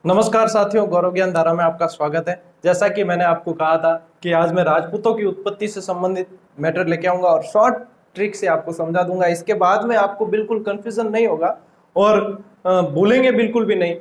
नमस्कार साथियों, गौरव ज्ञान धारा में आपका स्वागत है। जैसा कि मैंने आपको कहा था कि आज मैं राजपूतों की उत्पत्ति से संबंधित मैटर लेके आऊंगा और शॉर्ट ट्रिक से आपको समझा दूंगा। इसके बाद में आपको बिल्कुल कंफ्यूजन नहीं होगा और भूलेंगे बिल्कुल भी नहीं।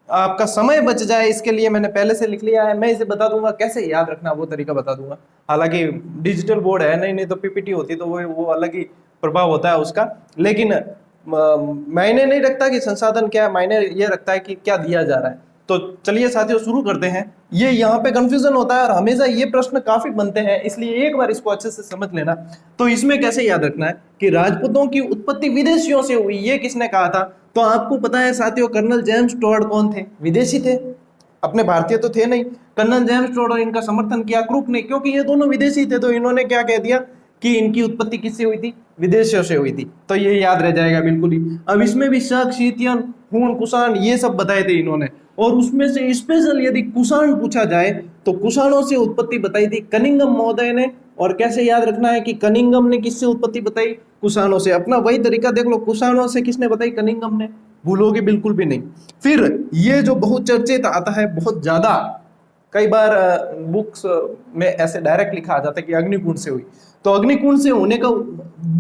आपका समय बच जाए इसके लिए मैंने पहले से लिख लिया है। मैं इसे बता दूंगा कैसे याद रखना, वो तरीका बता दूंगा। हालांकि डिजिटल बोर्ड है, नहीं तो पीपीटी होती तो वो अलग ही प्रभाव होता है उसका। लेकिन मायने नहीं रखता कि संसाधन क्या है, मायने ये रखता है कि क्या दिया जा रहा है। तो चलिए साथियों शुरू करते हैं। ये यहाँ पे कंफ्यूजन होता है और हमेशा ये प्रश्न काफी बनते हैं, इसलिए एक बार इसको अच्छे से समझ लेना। तो इसमें कैसे याद रखना है कि राजपूतों की उत्पत्ति विदेशियों से हुई, ये किसने कहा था? तो आपको पता है साथियों, कर्नल जेम्स टॉड कौन थे? विदेशी थे, अपने भारतीय तो थे नहीं। कर्नल जेम्स टॉड और इनका समर्थन किया क्रूक ने, क्योंकि ये दोनों विदेशी थे। तो इन्होंने क्या कह दिया कि इनकी उत्पत्ति किससे हुई थी? विदेशियों से हुई थी। तो ये याद रह जाएगा बिल्कुल ही। अब इसमें भी शक, शीतियन, हूण, कुषाण ये सब बताए थे इन्होंने। और उसमें से स्पेशल यदि कुषाण पूछा जाए तो कुषाणों से उत्पत्ति बताई थी कनिंगम महोदय ने। और कैसे याद रखना है कि कनिंगम ने किससे उत्पत्ति बताई? कुषाणों से। अपना वही तरीका देख लो, कुषाणों से किसने बताई? कनिंगम ने। भूलोगे बिल्कुल भी नहीं। फिर ये जो बहुत चर्चित आता है बहुत ज्यादा, कई बार बुक्स में ऐसे डायरेक्ट लिखा आ जाता है कि अग्निकुंड से हुई। तो अग्निकुंड से होने का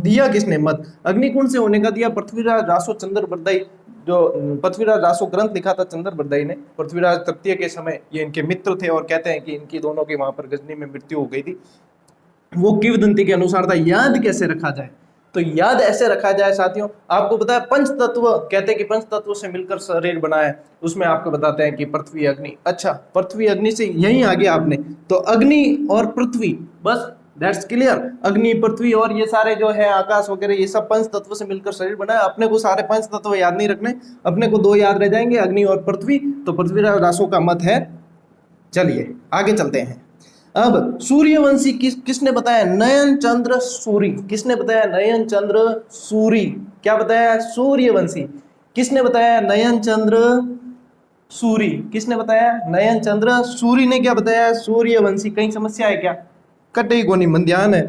दिया किसने मत? अग्निकुंड से होने का दिया पृथ्वीराज रासो चंद्र बरदाई। जो पृथ्वीराज रासो ग्रंथ लिखा था चंद्र बरदाई ने, पृथ्वीराज तृतीय के समय ये इनके मित्र थे और कहते हैं कि इनकी दोनों की वहां पर गजनी में मृत्यु हो गई थी। वो किंवदंती के अनुसार था। याद कैसे रखा जाए? तो याद ऐसे रखा जाए साथियों, आपको पता है पंच तत्व कहते हैं कि पंच तत्व से मिलकर शरीर बना है। उसमें आपको बताते हैं कि पृथ्वी, अग्नि। अच्छा, पृथ्वी अग्नि से यहीं आगे आपने तो अग्नि और पृथ्वी, बस दैट्स क्लियर। अग्नि, पृथ्वी और ये सारे जो है आकाश वगैरह, ये सब पंच तत्व से मिलकर शरीर बना है। अपने को सारे पंच तत्व याद नहीं रखने, अपने को दो याद रह जाएंगे, अग्नि और पृथ्वी। तो पृथ्वीराज रासो का मत है। चलिए आगे चलते हैं। अब सूर्यवंशी किसने बताया? नयन चंद्र सूरी। किसने बताया? नयन चंद्र सूरी। क्या बताया? सूर्यवंशी। किसने बताया? नयन चंद्र सूरी। किसने बताया? नयन चंद्र सूरी ने क्या बताया? सूर्यवंशी। कहीं समस्या है क्या? कटे गोनी मन ध्यान है।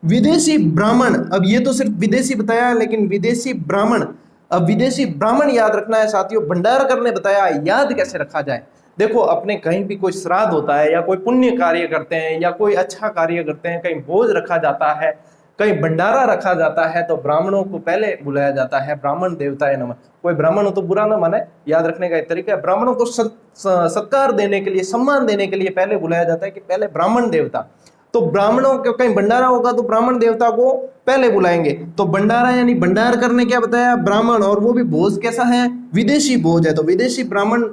विदेशी ब्राह्मण, अब ये तो सिर्फ विदेशी बताया, लेकिन विदेशी ब्राह्मण, अब विदेशी ब्राह्मण याद रखना है साथियों। भंडारकर ने बताया। याद कैसे रखा जाए? देखो, अपने कहीं भी कोई श्राद्ध होता है या कोई पुण्य कार्य करते हैं या कोई अच्छा कार्य करते हैं, कहीं भोज रखा जाता है, कहीं भंडारा रखा जाता है, तो ब्राह्मणों को पहले बुलाया जाता है। ब्राह्मण देवताए नमः। कोई ब्राह्मण हो तो बुरा ना माने, याद रखने का एक तरीका है। ब्राह्मणों को सत्कार देने के लिए, सम्मान देने के लिए पहले बुलाया जाता है कि पहले ब्राह्मण देवता। तो ब्राह्मणों का कहीं भंडारा होगा तो ब्राह्मण देवता को पहले बुलाएंगे। तो भंडारा यानी भंडार करने क्या बताया? ब्राह्मण। और वो भी भोज कैसा है? विदेशी भोज है। तो विदेशी ब्राह्मण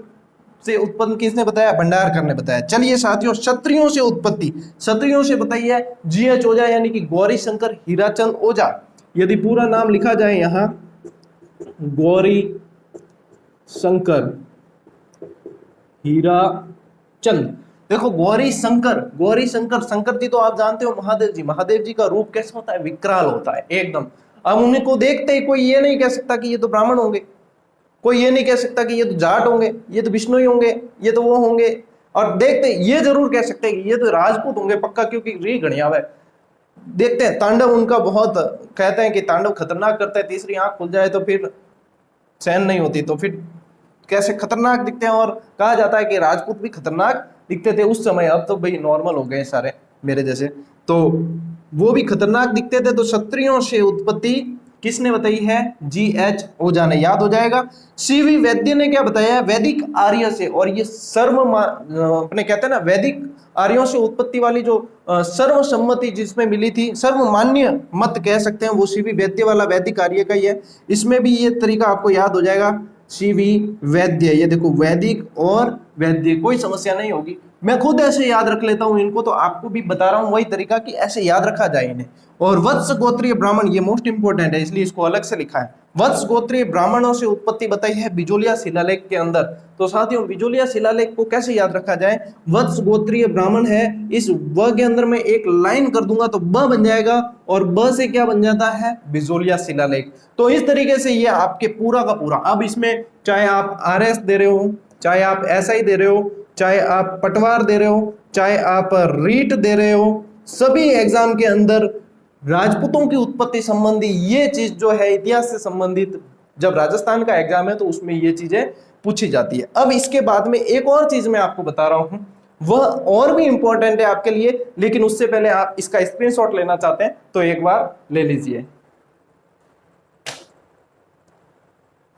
से उत्पन्न किसने बताया? भंडारकर ने बताया। चलिए साथियों, क्षत्रियों से उत्पत्ति, क्षत्रियों से बताइए जीएच ओझा यानी कि गौरी शंकर हीराचंद ओझा। यदि पूरा नाम लिखा जाए यहां, गौरी शंकर हीराचंद। देखो, गौरी शंकर, गौरी शंकर, शंकर जी तो आप जानते हो महादेव जी। महादेव जी का रूप कैसा होता है? विकराल होता है एकदम। अब उनको देखते ही कोई ये नहीं कह सकता कि ये तो ब्राह्मण होंगे, कोई ये नहीं कह सकता कि ये तो जाट होंगे, ये तो विष्णु ही होंगे, ये तो वो होंगे। और देखते ये जरूर कह सकते हैं कि ये तो राजपूत होंगे पक्का, क्योंकि री गणिया है। देखते हैं तांडव उनका बहुत, कहते हैं कि तांडव खतरनाक करता है। तीसरी आंख खुल जाए तो फिर सहन नहीं होती, तो फिर कैसे खतरनाक दिखते हैं। और कहा जाता है कि राजपूत भी खतरनाक दिखते थे उस समय। अब तो भाई नॉर्मल हो गए सारे मेरे जैसे, तो वो भी खतरनाक दिखते थे। तो क्षत्रियों से उत्पत्ति किसने बताई है? जीएच ओझा ने। याद हो जाएगा। सीवी वैद्य ने क्या बताया? वैदिक आर्य से। और ये अपने कहते हैं ना, वैदिक आर्यों से उत्पत्ति वाली जो सर्वसम्मति जिसमें मिली थी, सर्वमान्य मत कह सकते हैं, वो सीवी वैद्य वाला वैदिक आर्य का ही है। इसमें भी ये तरीका आपको याद हो जाएगा, सीवी वैद्य। ये देखो, वैदिक और वैद्य, कोई समस्या नहीं होगी। मैं खुद ऐसे याद रख लेता हूं इनको, तो आपको भी बता रहा हूं वही तरीका कि ऐसे याद रखा जाए इन्हें। और वत्स गोत्रीय ब्राह्मण, ये मोस्ट इंपोर्टेंट है, इसलिए इसको अलग से लिखा है। वत्स गोत्रीय ब्राह्मणों से उत्पत्ति बताई है बिजोलिया शिलालेख के अंदर। तो साथियों, बिजोलिया शिलालेख को कैसे याद रखा जाए? वत्स गोत्रीय ब्राह्मण है, इस व के अंदर मैं एक लाइन कर दूंगा तो ब बन जाएगा, और ब से क्या बन जाता है? बिजोलिया शिलालेख। तो इस तरीके से ये आपके पूरा का पूरा। अब इसमें चाहे आप आरएस दे रहे हो, चाहे आप एसआई दे रहे हो, चाहे आप पटवार दे रहे हो, चाहे आप रीट दे रहे हो, सभी एग्जाम के अंदर राजपूतों की उत्पत्ति संबंधी ये चीज जो है, इतिहास से संबंधित, जब राजस्थान का एग्जाम है तो उसमें ये चीजें पूछी जाती है। अब इसके बाद में एक और चीज मैं आपको बता रहा हूं, वह और भी इंपॉर्टेंट है आपके लिए, लेकिन उससे पहले आप इसका स्क्रीनशॉट लेना चाहते हैं तो एक बार ले लीजिए।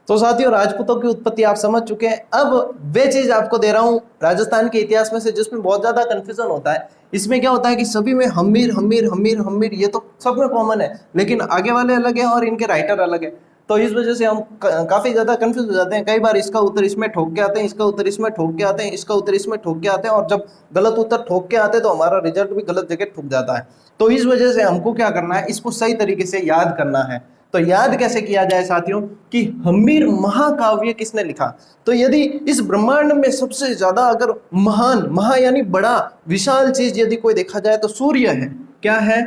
तो साथियों, राजपूतों की उत्पत्ति आप समझ चुके हैं। अब वे चीज आपको दे रहा हूं राजस्थान के इतिहास में से जिसमें बहुत ज्यादा कंफ्यूजन होता है। इसमें क्या होता है कि सभी में हम्मीर हम्मीर हम्मीर हम्मीर ये तो सब में कॉमन है, लेकिन आगे वाले अलग है और इनके राइटर अलग है। तो इस वजह से हम काफी ज्यादा कंफ्यूज हो जाते हैं। कई बार इसका उत्तर इसमें ठोक के आते हैं, इसका उत्तर इसमें ठोक के आते हैं, इसका उत्तर इसमें ठोक के आते हैं, और जब गलत उत्तर ठोक के आते हैं तो हमारा रिजल्ट भी गलत जगह ठुक जाता है। तो इस वजह से हमको क्या करना है, इसको सही तरीके से याद करना है। तो याद कैसे किया जाए साथियों कि हम्मीर महाकाव्य किसने लिखा। तो यदि इस ब्रह्मांड में सबसे ज्यादा अगर महान, महा यानी बड़ा, विशाल चीज यदि कोई देखा जाए तो सूर्य है। क्या है?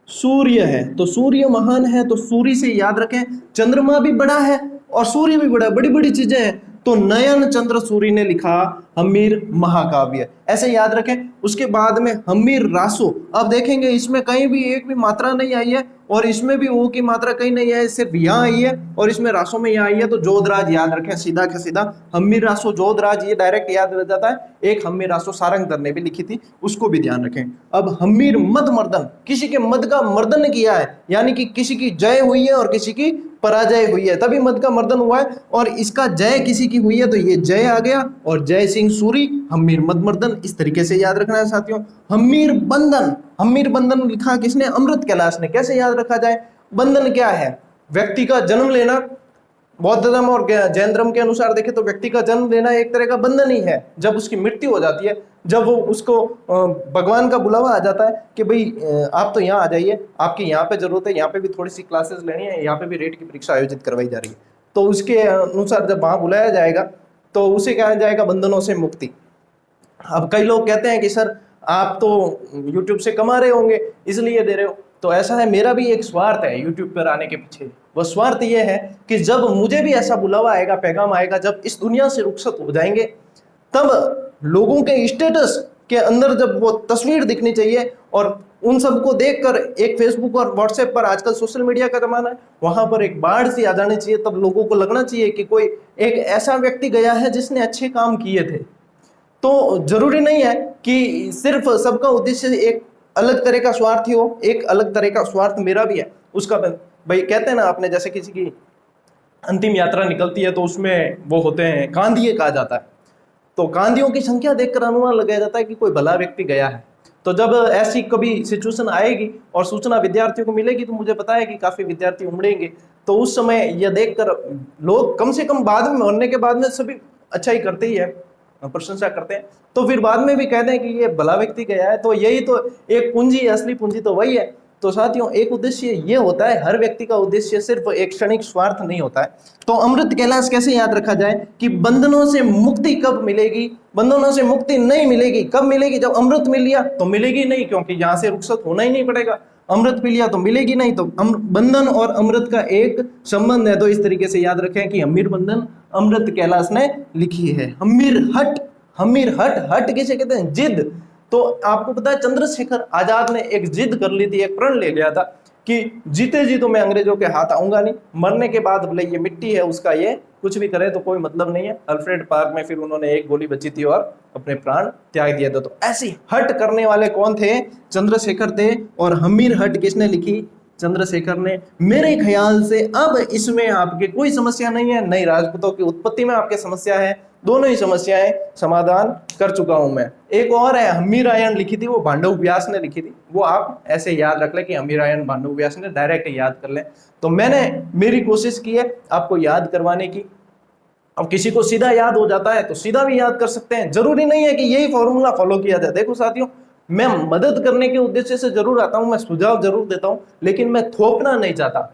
सूर्य है। तो सूर्य महान है, तो सूर्य से याद रखें। चंद्रमा भी बड़ा है और सूर्य भी बड़ा, बड़ी बड़ी चीजें हैं। तो नयन चंद्र सूर्य ने लिखा हम्मीर महाकाव्य, ऐसे याद रखें। उसके बाद में हम्मीर रासो, अब देखेंगे इसमें कहीं भी एक भी मात्रा नहीं आई है और इसमें भी ओ की मात्रा कहीं नहीं है, सिर्फ यहाँ आई है और इसमें रासो में यहाँ आई है। तो जोधराज याद रखें, सीधा का सीधा हम्मीर रासो जोधराज, ये डायरेक्ट याद रह जाता है। एक हम्मीर रासो सारंगधर ने भी लिखी थी, उसको भी ध्यान रखें। अब हम्मीर मद मर्दन, किसी के मद का मर्दन किया है, यानी कि किसी की जय हुई है और किसी की पराजय हुई है, तभी मद का मर्दन हुआ है। और इसका जय किसी की हुई है तो ये जय आ गया, और जय सिंह सूरी हम्मीर मद मर्दन, इस तरीके से याद रखना है साथियों। हम्मीर बंधन, हम्मीर बंधन लिखा किसने? अमृत कैलाश ने। कैसे याद रखा जाए? बंधन क्या है? व्यक्ति का जन्म लेना। बौद्ध धर्म और जैन धर्म के अनुसार देखें तो व्यक्ति का जन्म लेना एक तरह का बंधन ही है। जब उसकी मृत्यु हो जाती है, जब वो उसको भगवान का बुलावा आ जाता है कि भाई आप तो यहाँ आ जाइए, आपकी यहाँ पे जरूरत है, यहाँ पे भी थोड़ी सी क्लासेस लेनी है, यहाँ पे भी रेट की परीक्षा आयोजित करवाई जा रही है, तो उसके अनुसार जब वहाँ बुलाया जाएगा तो उसे कहा जाएगा बंधनों से मुक्ति। अब कई लोग कहते हैं कि सर आप तो YouTube से कमा रहे होंगे इसलिए दे रहे हो, तो ऐसा है, मेरा भी एक स्वार्थ है YouTube पर आने के पीछे। वह स्वार्थ ये है कि जब मुझे भी ऐसा बुलावा आएगा, पैगाम आएगा, जब इस दुनिया से रुखसत हो जाएंगे, तब लोगों के स्टेटस के अंदर जब वो तस्वीर दिखनी चाहिए और उन सबको देखकर एक फेसबुक और व्हाट्सएप पर, आजकल सोशल मीडिया का जमाना है, वहां पर एक बाढ़ सी आ जानी चाहिए। तब लोगों को लगना चाहिए कि कोई एक ऐसा व्यक्ति गया है जिसने अच्छे काम किए थे। तो जरूरी नहीं है कि सिर्फ सबका उद्देश्य एक अलग तरह का स्वार्थ ही हो, एक अलग तरह का स्वार्थ मेरा भी है। उसका भाई कहते हैं ना आपने, जैसे किसी की अंतिम यात्रा निकलती है तो उसमें वो होते हैं कांधिये, कहा जाता है। तो कांधियों की संख्या देखकर अनुमान लगाया जाता है कि कोई भला व्यक्ति गया है। तो जब ऐसी कभी सिचुएशन आएगी और सूचना विद्यार्थियों को मिलेगी, तो मुझे पता है कि काफी विद्यार्थी उमड़ेंगे। तो उस समय यह देखकर लोग कम से कम बाद में, मरने के बाद में सभी अच्छा ही करते ही है, प्रशंसा करते हैं, तो फिर बाद में भी कहते हैं कि ये भला व्यक्ति गया है। तो यही तो एक पूंजी, असली पूंजी तो वही है। तो साथियों, एक उद्देश्य ये होता है, हर व्यक्ति का उद्देश्य सिर्फ एक क्षणिक स्वार्थ नहीं होता है। तो अमृत कैलाश कैसे याद रखा जाए कि बंधनों से मुक्ति कब मिलेगी? बंधनों से मुक्ति नहीं मिलेगी। कब मिलेगी? जब अमृत मिल लिया तो मिलेगी नहीं, क्योंकि यहाँ से रुखसत होना ही नहीं पड़ेगा। अमृत पी लिया तो मिलेगी नहीं। तो बंधन और अमृत का एक संबंध है। तो इस तरीके से याद रखें कि हम्मीर बंधन अमृत कैलाश ने लिखी है। हम्मीर हट, हम्मीर हट, हट किसे कहते हैं? जिद। तो आपको पता है चंद्रशेखर आजाद ने एक जिद कर ली थी, एक प्रण ले लिया था कि जीते जी तो मैं अंग्रेजों के हाथ आऊंगा नहीं, मरने के बाद भले ये मिट्टी है उसका, ये कुछ भी करे तो कोई मतलब नहीं है। अल्फ्रेड पार्क में फिर उन्होंने एक गोली बची थी और अपने प्राण त्याग दिया था। तो ऐसी हट करने वाले कौन थे? चंद्रशेखर थे। और हम्मीर हट किसने लिखी? चंद्रशेखर ने। मेरे ख्याल से अब इसमें आपके कोई समस्या नहीं है, नई राजपूतों की उत्पत्ति में आपके समस्या है, दोनों ही समस्याएं समाधान कर चुका हूं मैं। एक और है, हम्मीरायण लिखी थी, वो भांडव व्यास ने लिखी थी। वो आप ऐसे याद रख लें कि हम्मीरायण भांडव व्यास ने, डायरेक्ट याद कर लें। तो मैंने मेरी कोशिश की है आपको याद करवाने की। अब किसी को सीधा याद हो जाता है तो सीधा भी याद कर सकते हैं, जरूरी नहीं है कि यही फॉर्मूला फॉलो किया जाए। देखो साथियों, मैं मदद करने के उद्देश्य से जरूर आता हूं, मैं सुझाव जरूर देता हूं, लेकिन मैं थोपना नहीं चाहता।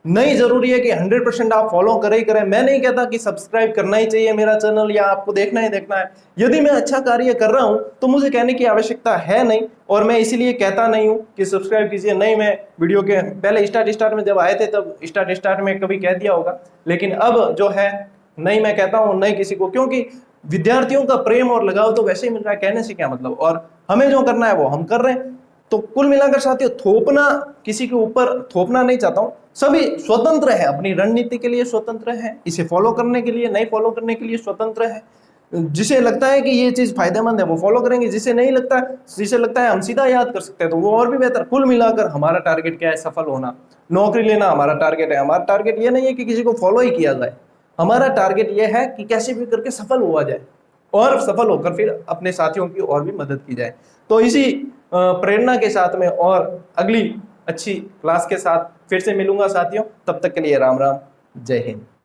नहीं जरूरी है कि 100% आप फॉलो करें ही करें। मैं नहीं कहता कि सब्सक्राइब करना ही चाहिए मेरा चैनल या आपको देखना ही देखना है। यदि मैं अच्छा कार्य कर रहा हूं तो मुझे कहने की आवश्यकता है नहीं, और मैं इसीलिए कहता नहीं हूं कि सब्सक्राइब कीजिए। नहीं, मैं वीडियो के पहले स्टार्ट में जब आए थे तब स्टार्ट में कभी कह दिया होगा, लेकिन अब जो है नहीं मैं कहता हूं, नहीं किसी को, क्योंकि विद्यार्थियों का प्रेम और लगाव तो वैसे ही मिल रहा है, कहने से क्या मतलब, और हमें जो करना है वो हम कर रहे हैं। तो कुल मिलाकर साथियों, थोपना, किसी के ऊपर थोपना नहीं चाहता हूं, सभी स्वतंत्र है, अपनी रणनीति के लिए स्वतंत्र है, इसे फॉलो करने के लिए, नहीं फॉलो करने के लिए स्वतंत्र है। जिसे लगता है कि ये चीज फायदेमंद है वो फॉलो करेंगे, जिसे नहीं लगता, जिसे लगता है हम सीधा याद कर सकते हैं तो वो और भी बेहतर। कुल मिलाकर हमारा टारगेट क्या है? सफल होना, नौकरी लेना हमारा टारगेट है। हमारा टारगेट ये नहीं है कि किसी को फॉलो ही किया जाए, हमारा टारगेट ये है कि कैसे भी करके सफल हुआ जाए और सफल होकर फिर अपने साथियों की और भी मदद की जाए। तो इसी प्रेरणा के साथ में और अगली अच्छी क्लास के साथ फिर से मिलूंगा साथियों। तब तक के लिए राम राम, जय हिंद।